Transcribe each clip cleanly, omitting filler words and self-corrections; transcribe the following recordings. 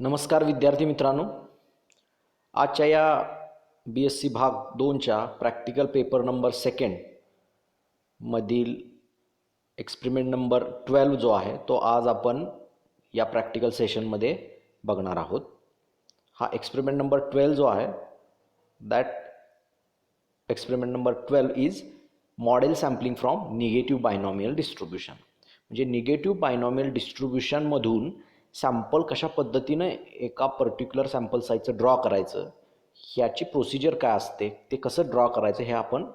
नमस्कार विद्यार्थी मित्रांनो, आजच्या या BSc भाग 2च्या प्रॅक्टिकल पेपर नंबर 2 मधील एक्सपेरिमेंट नंबर 12 जो आहे तो आज आपण या प्रॅक्टिकल सेशनमध्ये बघणार आहोत. हा एक्सपेरिमेंट नंबर 12 जो आहे that experiment number 12 is model sampling from negative binomial distribution. म्हणजे निगेटिव्ह बायनॉमियल डिस्ट्रीब्युशनमधून सॅम्पल कशा पद्धतीने एका पर्टिक्युलर सॅम्पल साईजचं ड्रॉ करायचं ह्याची प्रोसिजर काय असते, ते कसं ड्रॉ करायचं हे आपण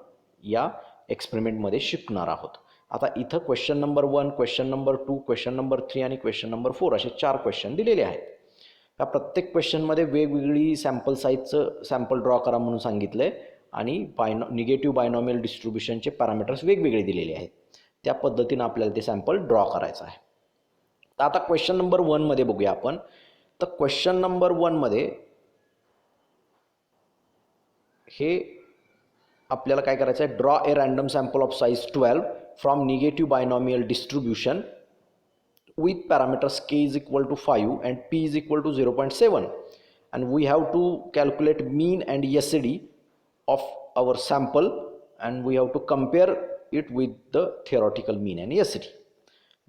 या एक्सपेरिमेंटमध्ये शिकणार आहोत. आता इथं question number 1, question number 2, question number 3 आणि क्वेश्चन नंबर 4 असे 4 क्वेश्चन दिलेले आहेत. या प्रत्येक क्वेश्चनमध्ये वेगवेगळी सॅम्पल साईजचं सॅम्पल ड्रॉ करा म्हणून सांगितलं आहे आणि निगेटिव्ह बायनॉमियल डिस्ट्रीब्युशनचे पॅरामीटर्स वेगवेगळे दिलेले आहेत. त्या पद्धतीनं आपल्याला ते सॅम्पल ड्रॉ करायचं आहे. तर आता क्वेश्चन नंबर 1 मध्ये बघूया आपण. तर क्वेश्चन नंबर 1 मध्ये हे आपल्याला काय करायचं आहे, draw a random sample of size 12 from negative binomial distribution with parameters k is equal to 5 and p is equal to 0.7, and we have to calculate mean and SCD of our sample and we have to compare it with the theoretical mean and SCD.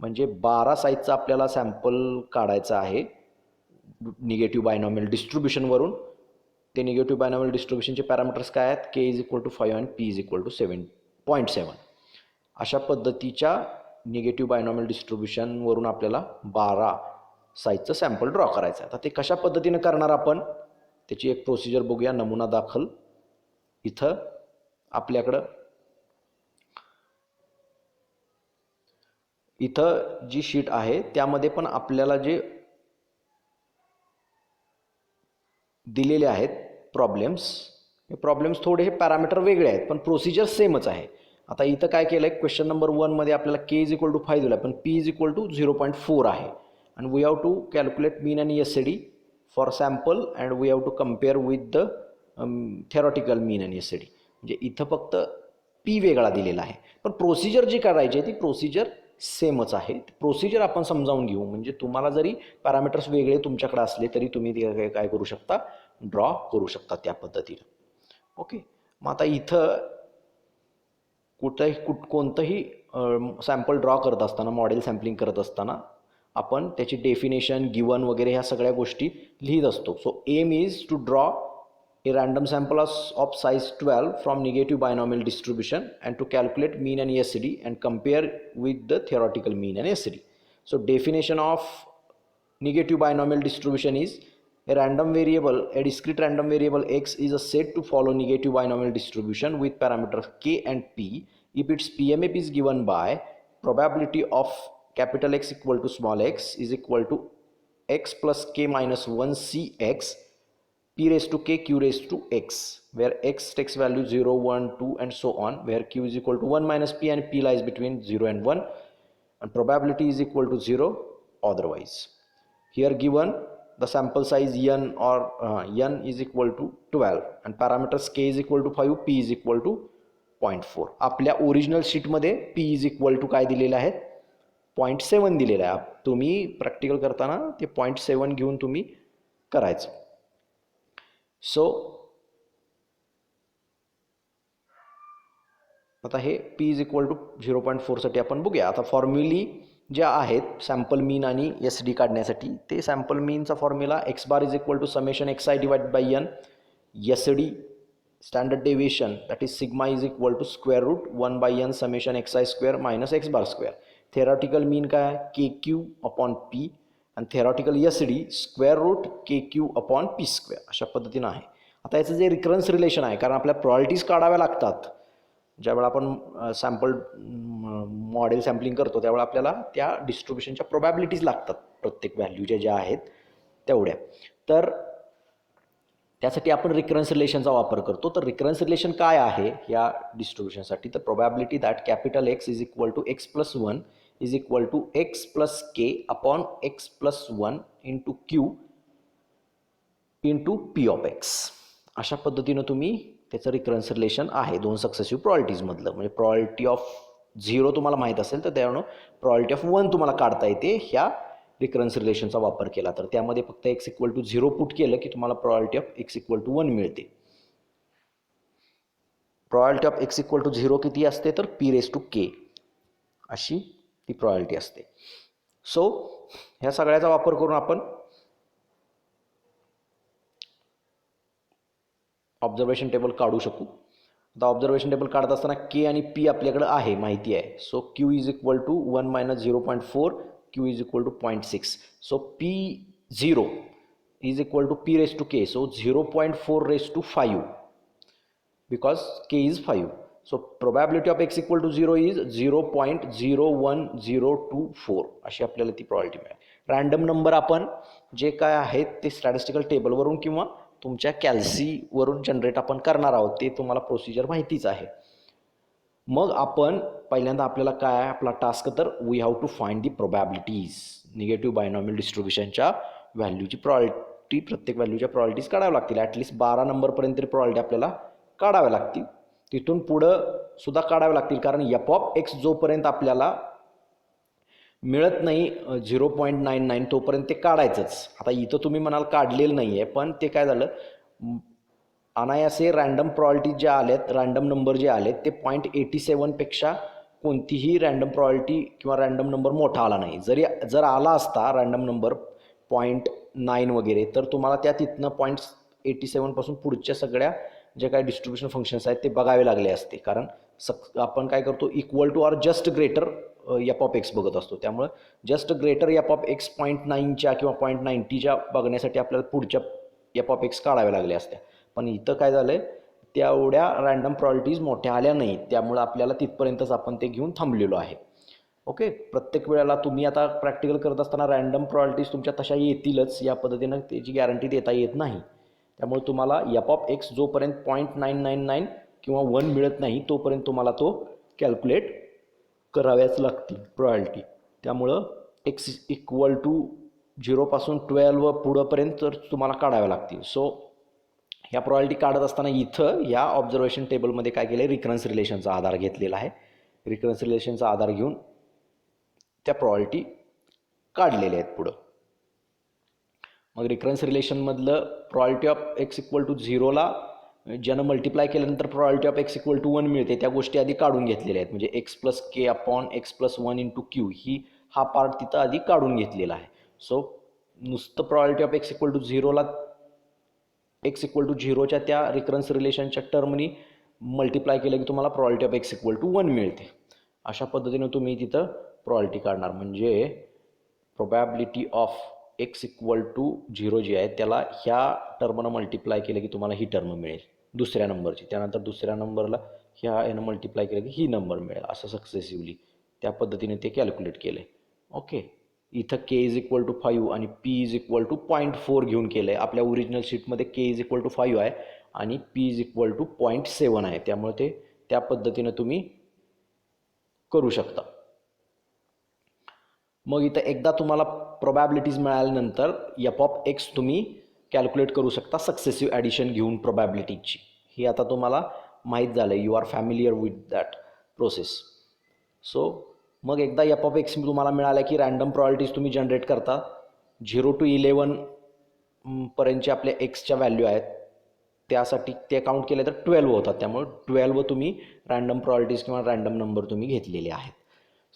म्हणजे 12 साईजचा आपल्याला sample काढायचा आहे negative binomial डिस्ट्रीब्युशनवरून. ते negative binomial डिस्ट्रीब्युशनचे parameters काय आहेत, k is equal to 5 आणि p is equal to 7.7. अशा पद्धतीच्या निगेटिव्ह बायनॉमियल डिस्ट्रीब्युशनवरून आपल्याला 12 साईजचं सॅम्पल ड्रॉ करायचं आहे. आता ते कशा पद्धतीने करणार आपण त्याची एक प्रोसिजर बघूया. नमुना दाखल इथं आपल्याकडं इथं जी शीट आहे त्यामध्ये पण आपल्याला जे दिलेले आहेत प्रॉब्लेम्स थोडे हे पॅरामीटर वेगळे आहेत पण प्रोसिजर सेमच आहे. आता इथं काय केलं आहे, क्वेश्चन नंबर 1 मध्ये आपल्याला k इज इक्वल टू 5 दिला पण p इज इक्वल टू 0.4 आहे आणि we have to calculate mean आणि SCD for sample and we have to compare with the theoretical mean आणि SCD. म्हणजे इथं फक्त p वेगळा दिलेला आहे पण प्रोसिजर जी करायची आहे ती प्रोसिजर सेमच आहे. प्रोसिजर आपण समजावून घेऊ म्हणजे तुम्हाला जरी पॅरामीटर्स वेगळे तुमच्याकडे असले तरी तुम्ही ते काय करू शकता, ड्रॉ करू शकता त्या पद्धतीने. ओके, मग आता इथं कोणतंही सॅम्पल ड्रॉ करत असताना, मॉडेल सॅम्पलिंग करत असताना आपण त्याची डेफिनेशन, गिवन वगैरे ह्या सगळ्या गोष्टी लिहित असतो. So aim is to draw a random sample of size 12 from negative binomial distribution and to calculate mean and SCD and compare with the theoretical mean and SCD. So definition of negative binomial distribution is a discrete random variable x is a set to follow negative binomial distribution with parameters k and p if its PMF is given by probability of capital X equal to small x is equal to x plus k minus 1 cx p raised to k q raised to x, where x takes value 0, 1, 2 and so on, where q is equal to 1 minus p and p lies between 0 and 1 and probability is equal to 0 otherwise. Here given the sample size n or n is equal to 12 and parameters k is equal to 5, p is equal to 0.4. आपल्या original शीटमध्ये p is equal to काय दिलेलं आहे, 0.7 दिलेलं आहे. तुम्ही practical करताना ते 0.7 घेऊन तुम्ही करायचं. सो आता हे p इज इक्वल टू 0.4 साठी आपण बघूया. आता फॉर्म्युली ज्या आहेत सॅम्पल मीन आणि SCD काढण्यासाठी, ते सॅम्पल मीनचा formula x bar is equal to summation xi divided by n, SCD standard deviation that is sigma is equal to square root 1 by n summation xi square minus x bar square. Theoretical mean काय, KQ upon p आणि theoretical SCD square root KQ upon p square. अशा पद्धतीनं आहे. आता याचं जे रिकरन्स relation आहे, कारण आपल्या प्रॉपर्टीज काढाव्या लागतात ज्यावेळेला आपण सॅम्पल मॉडेल सॅम्पलिंग करतो त्यावेळेला आपल्याला त्या डिस्ट्रीब्युशनच्या प्रोबॅबिलिटीज लागतात प्रत्येक व्हॅल्यूच्या ज्या आहेत तेवढ्या. तर त्यासाठी आपण रिकरन्स रिलेशनचा वापर करतो. तर रिकरन्स रिलेशन काय आहे या डिस्ट्रीब्युशनसाठी, तर probability that capital X is equal to x plus 1 is equal to x plus k upon x plus 1 into q into p of x. अशा पद्धतीनं तुम्ही त्याचं रिकरन्स रिलेशन आहे दोन सक्सेसिव्ह प्रॉपर्टीजमधलं. म्हणजे प्रॉपर्टी ऑफ 0 तुम्हाला माहीत असेल तर त्यामुळे प्रॉपर्टी ऑफ 1 तुम्हाला काढता येते ह्या रिकरन्स रिलेशनचा वापर केला तर त्यामध्ये फक्त x इक्वल टू 0 पुट केलं की तुम्हाला probability of x equal to 1 मिळते. Probability of x equal to 0 किती असते तर p⁻k अशी ती प्रॉबिलिटी असते. सो ह्या सगळ्याचा वापर करून आपण ऑब्झर्वेशन टेबल काढू शकू. आता ऑब्झर्वेशन टेबल काढत असताना के आणि पी आपल्याकडे आहे माहिती आहे. So q is equal to 1 - 0.4, q is equal to 0.6. So P0 is equal to p⁻k. So 0.4⁵ because k is 5. So probability of x equal to 0 is 0.01024 अशी आपल्याला ती प्रॉबिलिटी मिळेल. रँडम नंबर आपण जे काय आहेत ते स्टॅटिस्टिकल टेबलवरून किंवा तुमच्या कॅल्सीवरून जनरेट आपण करणार आहोत, ते तुम्हाला प्रोसिजर माहितीच आहे. मग आपण पहिल्यांदा आपल्याला काय आहे आपला टास्क तर we have to find the probabilities. Negative binomial डिस्ट्रीब्युशनच्या व्हॅल्यूची प्रॉबिलिटी, प्रत्येक व्हॅल्यूच्या प्रॉबिलिटीज काढाव्या लागतील. ॲटलिस्ट 12 नंबरपर्यंत तरी प्रॉबिलिटी आपल्याला काढाव्या लागतील. तिथून पुढं सुद्धा काढाव्या लागतील कारण f(x) जोपर्यंत आपल्याला मिळत नाही 0.99 तोपर्यंत ते काढायचंच. आता इथं तुम्ही म्हणाल काढलेलं नाही आहे, पण ते काय झालं अनायासे रँडम प्रॉबिलिटी ज्या आल्यात, रँडम नंबर जे आलेत ते 0.87 पेक्षा कोणतीही रँडम प्रॉबिलिटी किंवा रँडम नंबर मोठा आला नाही. जर आला असता रँडम नंबर 0.9 वगैरे तर तुम्हाला त्या तिथनं 0.87 पासून पुढच्या सगळ्या जे काही डिस्ट्रीब्युशन फंक्शन्स आहेत ते बघावे लागले असते. कारण आपण काय करतो equal to or just greater f(x) बघत असतो. त्यामुळे जस्ट ग्रेटर f(x) 0.9च्या किंवा 0.90च्या बघण्यासाठी आपल्याला पुढच्या f(x) काढाव्या लागल्या असत्या. पण इथं काय झालं आहे तेवढ्या रँडम प्रॉबिलिटीज मोठ्या आल्या नाहीत, त्यामुळे आपल्याला तिथपर्यंतच आपण ते घेऊन थांबलेलो आहे. ओके. प्रत्येक वेळेला तुम्ही आता प्रॅक्टिकल करत असताना रँडम प्रॉबिलिटीज तुमच्या तशा येतीलच, या पद्धतीनं त्याची गॅरंटी देता येत नाही. त्यामुळे तुम्हाला f(x) जोपर्यंत 0.999 किंवा 1 मिळत नाही तोपर्यंत तुम्हाला तो कॅल्क्युलेट कराव्याच लागतील प्रॉबिलिटी. त्यामुळं x इक्वल टू 0 पासून 12 पुढंपर्यंत तर तुम्हाला काढाव्या लागतील. सो ह्या प्रॉबिलिटी काढत असताना इथं या ऑब्झर्वेशन टेबलमध्ये काय केलं आहे रिकरन्स रिलेशनचा आधार घेतलेला आहे. रिकरन्स रिलेशनचा आधार घेऊन त्या प्रॉबिलिटी काढलेल्या आहेत पुढं. मग रिकरन्स रिलेशनमधलं probability of x equal to 0ला ज्यानं मल्टिप्लाय केल्यानंतर probability of x equal to 1 मिळते त्या गोष्टी आधी काढून घेतलेल्या आहेत. म्हणजे x+k/x+1 ही हा पार्ट तिथं आधी काढून घेतलेला आहे. सो नुसतं probability of x equal to 0ला x इक्वल टू 0च्या त्या रिकरन्स रिलेशनच्या टर्मनी मल्टिप्लाय केलं की तुम्हाला probability of x equal to 1 मिळते. अशा पद्धतीनं तुम्ही तिथं प्रॉबिलिटी काढणार. म्हणजे probability of x equal to 0 जी आहे त्याला ह्या टर्मनं मल्टिप्लाय केलं की तुम्हाला ही टर्म मिळेल दुसऱ्या नंबरची. त्यानंतर दुसऱ्या नंबरला ह्या यानं मल्टिप्लाय केलं की ही नंबर मिळेल. असं सक्सेसिव्हली त्या पद्धतीने ते कॅल्क्युलेट केलं. ओके. इथं k इज इक्वल टू 5 आणि p इज इक्वल टू 0.4 घेऊन केलं आहे. आपल्या ओरिजिनल शीटमध्ये k इज इक्वल टू 5 आहे आणि p इज इक्वल टू 0.7 आहे. त्यामुळे ते त्या पद्धतीनं तुम्ही करू शकता. मग इथं एकदा तुम्हाला प्रोबॅबिलिटीज मिळाल्यानंतर f(x) तुम्ही कॅल्क्युलेट करू शकता सक्सेसिव्ह ॲडिशन घेऊन प्रोबॅबिलिटीची. ही आता तुम्हाला माहीत झालं, you are familiar with that process. So मग एकदा f(x) तुम्हाला मिळालं की रँडम प्रॉबिलिटीज तुम्ही जनरेट करता. 0 to 11 पर्यंतचे आपले एक्सच्या व्हॅल्यू आहेत त्यासाठी ते काउंट केले तर 12 होतात. त्यामुळे 12 तुम्ही रँडम प्रॉबिलिटीज किंवा रँडम नंबर तुम्ही घेतलेले आहेत.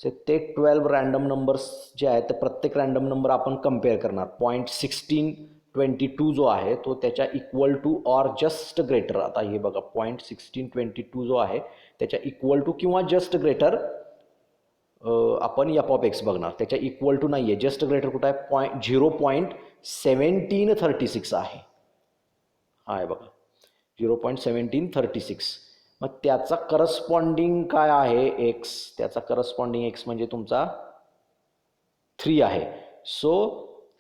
सो ते 12 रँडम नंबर्स जे आहेत ते प्रत्येक रँडम नंबर आपण कम्पेअर करणार. 0.1622 जो आहे तो त्याच्या equal to or just greater. आता हे बघा 0.1622 जो आहे त्याच्या इक्वल टू किंवा जस्ट ग्रेटर आपण f(x) बघणार. त्याच्या इक्वल टू नाही आहे, जस्ट ग्रेटर कुठं आहे 0.1736 आहे. हा आहे बघा 0.1736. मग त्याचा करस्पॉन्डिंग काय आहे x, त्याचा करस्पॉन्डिंग x म्हणजे तुमचा 3 आहे. सो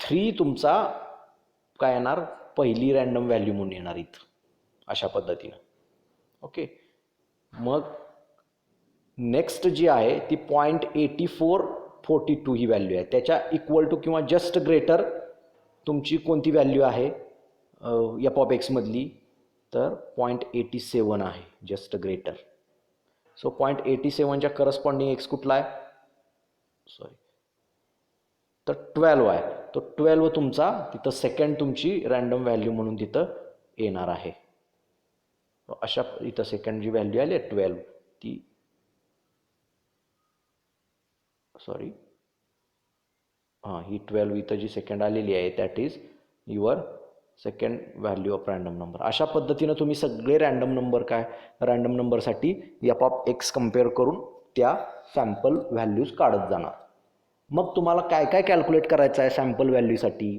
3 तुमचा काय येणार पहिली रँडम व्हॅल्यू म्हणून येणार इथं अशा पद्धतीनं. ओके. मग नेक्स्ट जी आहे ती 0.8442 ही व्हॅल्यू आहे. त्याच्या इक्वल टू किंवा जस्ट ग्रेटर तुमची कोणती व्हॅल्यू आहे f(x) मधली तर 0.87 आहे जस्ट ग्रेटर. सो 0.87च्या करस्पॉन्डिंग x कुठला आहे तर 12 आहे. तो 12 तुमचा तिथं सेकंड तुमची रँडम व्हॅल्यू म्हणून तिथं येणार आहे. अशा इथं सेकंड जी व्हॅल्यू आली आहे 12 ती सॉरी ही 12 इथं जी सेकंड आलेली आहे that is your second value of random number. अशा पद्धतीनं तुम्ही सगळे रँडम नंबर रँडम नंबरसाठी एफ ऑफ एक्स कम्पेअर करून त्या सॅम्पल व्हॅल्यूज काढत जाणार. मग तुम्हाला काय काय कॅल्क्युलेट करायचं आहे सॅम्पल व्हॅल्यूसाठी,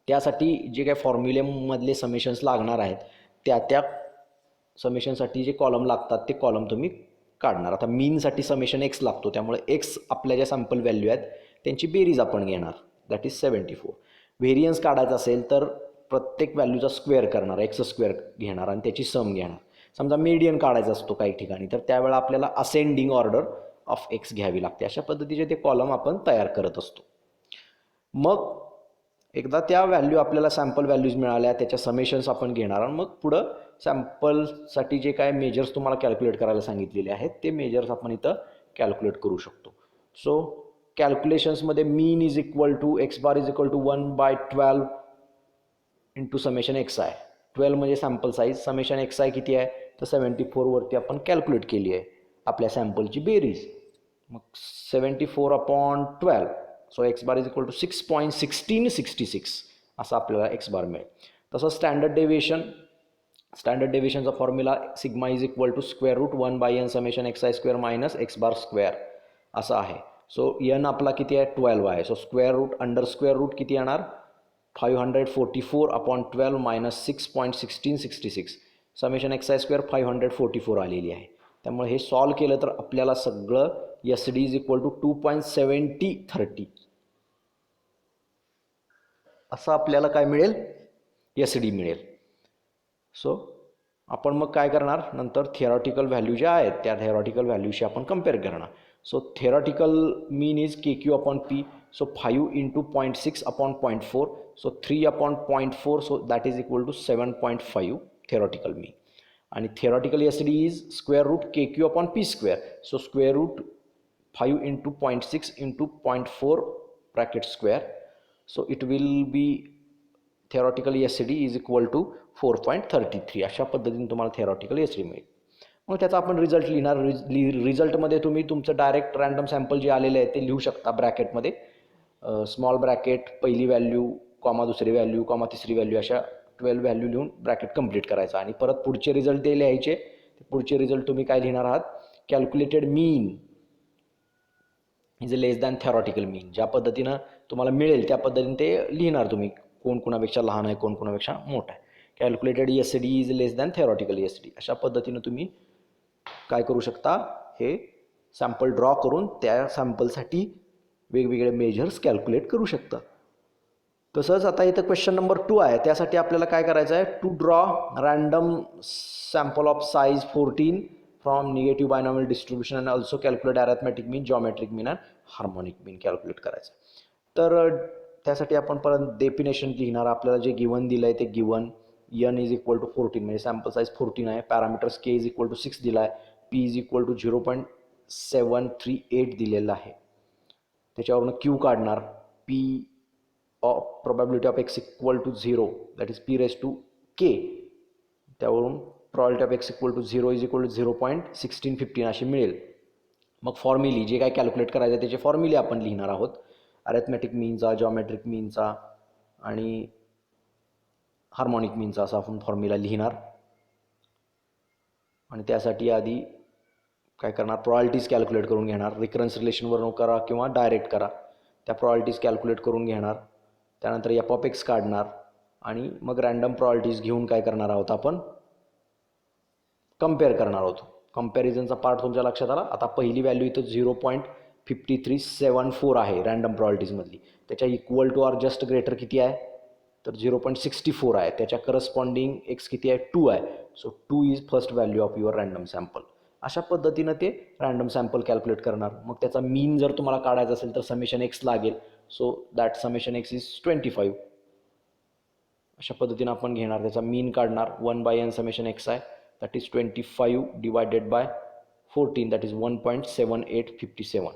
त्यासाठी जे काय फॉर्म्युलेमधले समेशन्स लागणार आहेत त्या समेशनसाठी जे कॉलम लागतात ते कॉलम तुम्ही काढणार. आता मीनसाठी समेशन एक्स लागतो, त्यामुळे एक्स आपल्या ज्या सॅम्पल व्हॅल्यू आहेत त्यांची बेरीज आपण घेणार, दॅट इज 74. व्हेरियन्स काढायचा असेल तर प्रत्येक व्हॅल्यूचा स्क्वेअर करणार, एक्स स्क्वेअर घेणार आणि त्याची सम घेणार. समजा मीडियन काढायचा असतो काही ठिकाणी तर त्यावेळेला आपल्याला असेंडिंग ऑर्डर ऑफ एक्स घ्यावी लागते. अशा पद्धतीचे ते कॉलम आपण तयार करत असतो. मग एकदा त्या व्हॅल्यू आपल्याला सॅम्पल व्हॅल्यूज मिळाल्या त्याच्या समेशन्स आपण घेणार आणि मग पुढं सॅम्पलसाठी जे काय मेजर्स तुम्हाला कॅल्क्युलेट करायला सांगितलेले आहेत ते मेजर्स आपण इथं कॅल्क्युलेट करू शकतो. सो कॅल्क्युलेशन्समध्ये mean is equal to X bar is equal to 1/12 into summation X I. 12 म्हणजे sample size, summation X I किती आहे तर 74 वरती आपण कॅल्क्युलेट केली आहे आपल्या सॅम्पलची बेरीज. मग 74/12 so X bar is equal to 6.1666 असं आपल्याला एक्स बार मिळेल. तसं स्टँडर्ड डेव्हिएशनचा formula sigma is equal to square root 1/n summation X I square minus X bar square असं आहे. सो एन आपला किती आहे 12 आहे. So square root under square root किती येणार 544/12 minus 6.1666 summation X I square 544 आलेली आहे. त्यामुळे हे सॉल्व केलं तर आपल्याला सगळं s D is equal to 2.7030 असं आपल्याला काय मिळेल एस डी मिळेल. सो आपण मग काय करणार नंतर थिअरॉटिकल व्हॅल्यू ज्या आहेत त्या थिअरॉटिकल व्हॅल्यूशी आपण कम्पेअर करणार. So theoretical mean is K Q upon P. So 5 into 0.6/0.4 so 3/0.4 so that is equal to 7.5 theoretical mean. आणि theoretical S D is square root K Q upon P square. So square root 5 into 0.6 into 0.4 bracket square. So it will be theoretical S D is equal to 4.33. अशा पद्धतीने तुम्हाला theoretical S D मिळेल. मग त्याचा आपण result लिहिणार. रिझल्टमध्ये तुम्ही तुमचं डायरेक्ट रँडम सॅम्पल जे आलेले आहे ते लिहू शकता ब्रॅकेटमध्ये. स्मॉल ब्रॅकेट पहिली व्हॅल्यू कॉमा दुसरी व्हॅल्यू कॉमा तिसरी व्हॅल्यू अशा 12 व्हॅल्यू लिहून ब्रॅकेट कंप्लीट करायचं आणि परत पुढचे रिझल्ट ते लिहायचे. पुढचे रिझल्ट तुम्ही काय लिहिणार आहात calculated mean is a less than theoretical mean. ज्या पद्धतीनं तुम्हाला मिळेल त्या पद्धतीने ते लिहिणार तुम्ही. कोण कोणापेक्षा लहान आहे कोण कोणापेक्षा मोठा आहे. Calculated S D is less than theoretical S D. अशा पद्धतीनं तुम्ही काय करू शकता हे सॅम्पल ड्रॉ करून त्या सॅम्पलसाठी वेगवेगळे मेजर्स कॅल्क्युलेट करू शकता. तसंच आता इथं क्वेश्चन नंबर 2 आहे. त्यासाठी आपल्याला काय करायचं आहे to draw random sample of size 14 from negative binomial distribution and also calculate arithmetic mean geometric mean and harmonic mean calculate करायचं. तर त्यासाठी आपण परत डेफिनेशन लिहिणार. आपल्याला जे गिवन दिलं आहे ते given N is equal to 14 म्हणजे सॅम्पल साईज 14 आहे. Parameters K is equal to 6 दिला आहे. पी इज इक्वल टू 0.738 दिलेलं आहे. त्याच्यावरून क्यू काढणार. P probability of x equal to 0 that is p raised to k. त्यावरून probability of x equal to 0 is equal to 0.1615 अशी मिळेल. मग फॉर्म्युली जे काय कॅल्क्युलेट करायचं त्याचे फॉर्म्युले आपण लिहिणार आहोत. अरिथमेटिक मीनचा जॉमेट्रिक मीनचा आणि हार्मोनिक मीनचा असा आपण फॉर्म्युला लिहिणार. आणि त्यासाठी आधी काय करणार प्रॉबिलिटीज कॅल्क्युलेट करून घेणार. रिकरन्स रिलेशनवरून करा किंवा डायरेक्ट करा. त्या प्रॉबिलिटीज कॅल्क्युलेट करून घेणार. त्यानंतर एफ ऑफ एक्स काढणार आणि मग रँडम प्रॉबिलिटीज घेऊन काय करणार आहोत आपण कम्पेअर करणार आहोत. कम्पॅरिझनचा पार्ट तुमच्या लक्षात आला. आता पहिली व्हॅल्यू इथं 0.5374 आहे रँडम प्रॉबिलिटीजमधली. त्याच्या equal to R just greater किती आहे तर 0.64 आहे. त्याच्या करस्पॉन्डिंग एक्स किती आहे 2 आहे. So 2 is first value of your random sample. अशा पद्धतीनं ते रँडम सॅम्पल कॅल्क्युलेट करणार. मग त्याचा मीन जर तुम्हाला काढायचा असेल तर समेशन एक्स लागेल. So that summation x is 25. अशा पद्धतीनं आपण घेणार त्याचा मीन काढणार. 1/n समेशन एक्स आहे that is 25 divided by 14 that is 1.7857.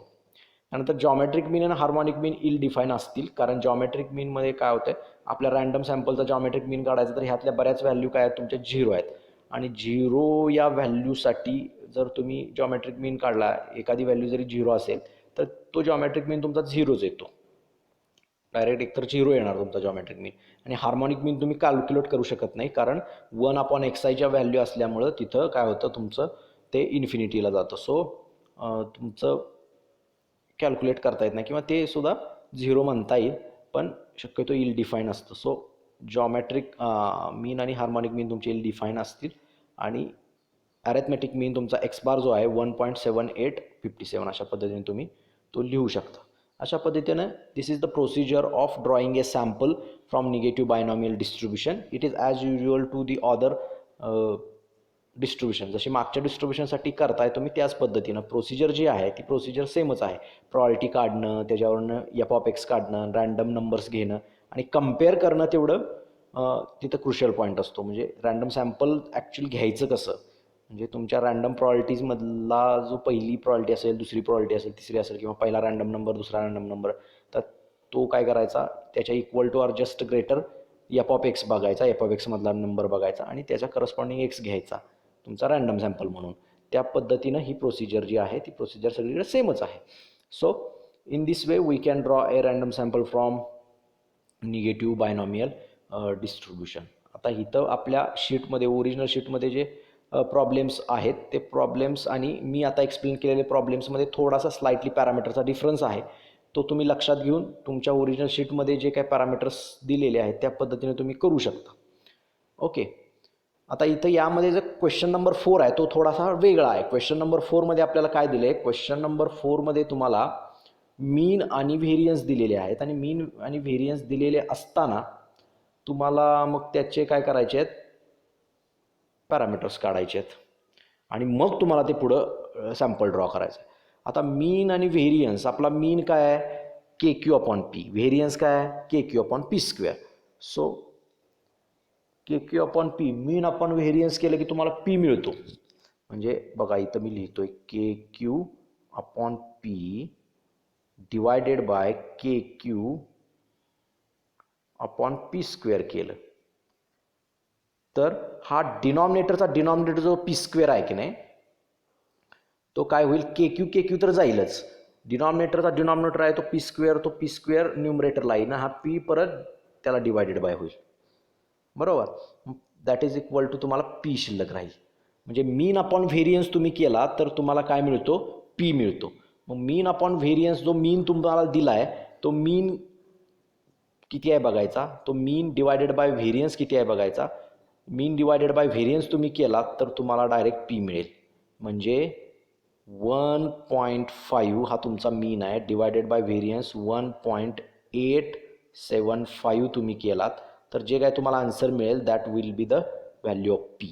त्यानंतर जॉमेट्रिक मीन आणि हार्मोनिक मीन इल डिफाईन असतील, कारण जॉमेट्रिक मीनमध्ये काय होतं आहे, आपल्या रँडम सॅम्पलचा जॉमेट्रिक मीन काढायचा, तर ह्यातल्या बऱ्याच व्हॅल्यू काय आहेत तुमच्या 0 आहेत, आणि 0 या व्हॅल्यूसाठी जर तुम्ही जॉमेट्रिक मीन काढला, एखादी व्हॅल्यू जरी 0 असेल तर तो जॉमेट्रिक मीन तुमचा 0च येतो, डायरेक्ट एकतर 0 येणार तुमचा जॉमेट्रिक मीन. आणि हार्मोनिक मीन तुम्ही कॅल्क्युलेट करू शकत नाही, कारण 1/xi व्हॅल्यू असल्यामुळं तिथं काय होतं तुमचं ते इन्फिनिटीला जातं. सो तुमचं कॅल्क्युलेट करता येत नाही, किंवा ते सुद्धा 0 म्हणता येईल, पण शक्यतो इल डिफाईन असतं. सो जॉमेट्रिक मीन आणि हार्मोनिक मीन तुमचे इल डिफाईन असतील, आणि ॲरेथमॅटिक मीन तुमचा एक्स बार जो आहे 1.7857 अशा पद्धतीने तुम्ही तो लिहू शकता. अशा पद्धतीनं this is the procedure of drawing a sample from negative binomial distribution. It is as usual to the other distribution. जशी मागच्या डिस्ट्रीब्युशनसाठी करताय तुम्ही त्याच पद्धतीनं प्रोसिजर जी आहे ती प्रोसिजर सेमच आहे. प्रॉयल्टी काढणं, त्याच्यावरनं f(x) काढणं, रँडम नंबर्स घेणं आणि कम्पेअर करणं तेवढं तिथं क्रुशियल पॉईंट असतो. म्हणजे रँडम सॅम्पल ॲक्च्युअली घ्यायचं कसं, म्हणजे तुमच्या रँडम प्रॉयल्टीजमधला जो पहिली प्रॉयल्टी असेल, दुसरी प्रॉयल्टी असेल, तिसरी असेल, किंवा पहिला रँडम नंबर, दुसरा रँडम नंबर, तर तो काय करायचा, त्याच्या equal to or just greater f(x) बघायचा, f(x) मधला नंबर बघायचा आणि त्याच्या करस्पॉन्डिंग एक्स घ्यायचा तुमचा रँडम सॅम्पल म्हणून. त्या पद्धतीनं ही प्रोसिजर जी आहे ती प्रोसिजर सगळीकडे सेमच आहे. So in this way we can draw a random sample from negative binomial distribution. आता इथं आपल्या शीटमध्ये, ओरिजिनल शीटमध्ये जे प्रॉब्लेम्स आहेत ते प्रॉब्लेम्स आणि मी आता एक्सप्लेन केलेले प्रॉब्लेम्समध्ये थोडासा स्लाइटली पॅरामीटरचा डिफरन्स आहे, तो तुम्ही लक्षात घेऊन तुमच्या ओरिजिनल शीटमध्ये जे काही पॅरामीटर्स दिलेले आहेत त्या पद्धतीने तुम्ही करू शकता. ओके. आता इथं यामध्ये जर क्वेश्चन नंबर 4 आहे तो थोडासा वेगळा आहे. क्वेश्चन नंबर 4मध्ये आपल्याला काय दिलं आहे, क्वेश्चन नंबर 4मध्ये तुम्हाला मीन आणि व्हेरियन्स दिलेले आहेत, आणि मीन आणि व्हेरियन्स दिलेले असताना तुम्हाला मग त्याचे काय करायचे आहेत, पॅरामीटर्स काढायचे आहेत, आणि मग तुम्हाला ते पुढं सॅम्पल ड्रॉ करायचं आहे. आता मीन आणि व्हेरियन्स, आपला मीन काय आहे KQ/P, व्हेरियन्स काय आहे KQ/P². सो KQ/P, मीन अपॉन व्हेरियन्स केलं की तुम्हाला P मिळतो. म्हणजे बघा इथं मी लिहितोय KQ/P डिवायडेड बाय KQ/P² केलं तर हा डिनॉमिनेटर जो P² आहे की नाही तो काय होईल, KQ तर जाईलच, डिनॉमिनेटरचा डिनॉमिनेटर आहे तो P² न्यूमरेटरला येईल, हा P परत त्याला डिवायडेड बाय होईल, बरोबर. दॅट इज इक्वल टू तुम्हाला P शिल्लक राहील. म्हणजे मीन अपॉन व्हेरियन्स तुम्ही केला तर तुम्हाला काय मिळतो, P मिळतो. मग मीन अपॉन व्हेरियन्स, जो मीन तुम्हाला दिला आहे तो मीन किती आहे बघायचा, तो मीन डिवायडेड बाय व्हेरियन्स किती आहे बघायचा. मीन डिवायडेड बाय व्हेरियन्स तुम्ही केला तर तुम्हाला डायरेक्ट P मिळेल. म्हणजे 1.5 हा तुमचा मीन आहे, डिवायडेड बाय व्हेरियन्स 1.875 तुम्ही केलात तर जे काय तुम्हाला आन्सर मिळेल that will be the value of P.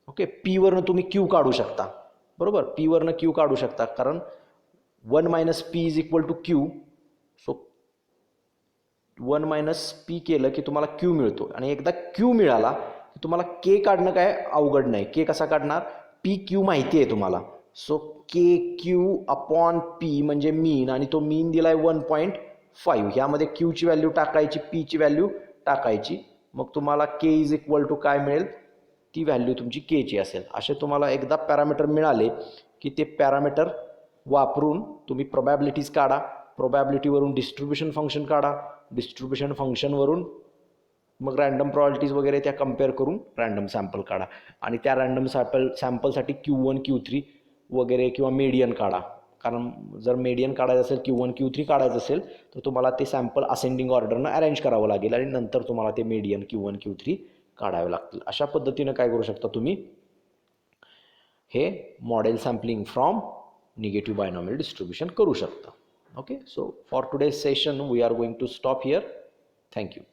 Okay. P वरनं तुम्ही Q काढू शकता, बरोबर. P वरनं Q काढू शकता, कारण 1 - P is equal to Q. So 1 - P केलं की तुम्हाला Q मिळतो, आणि एकदा Q मिळाला की तुम्हाला K काढणं काय अवघड नाही. K कसा काढणार, PQ माहिती आहे तुम्हाला. सो KQ/P म्हणजे मीन, आणि तो मीन दिला आहे 1.5. ह्यामध्ये Qची व्हॅल्यू टाकायची, Pची व्हॅल्यू टाकायची, मग तुम्हाला K इज इक्वल टू काय मिळेल, ती व्हॅल्यू तुमची Kची असेल. असे तुम्हाला एकदा पॅरामीटर मिळाले की ते पॅरामीटर वापरून तुम्ही प्रोबॅबिलिटीज काढा, प्रोबॅबिलिटीवरून डिस्ट्रीब्युशन फंक्शन काढा, डिस्ट्रीब्युशन फंक्शनवरून मग रँडम प्रॉयल्टीज वगैरे त्या कम्पेअर करून रँडम सॅम्पल काढा, आणि त्या रँडम सॅम्पलसाठी Q1 Q3 वगैरे किंवा मेडियन काढा. कारण जर मेडियन काढायचं असेल, Q1 Q3 काढायचं असेल तर तुम्हाला ते सॅम्पल असेंडिंग ऑर्डरनं अरेंज करावं लागेल, आणि नंतर तुम्हाला ते मेडियन Q1 Q3 काढावे लागतील. अशा पद्धतीनं काय करू शकता तुम्ही, हे model sampling from negative binomial distribution करू शकता. Okay. So for today's session we are going to stop here. Thank you.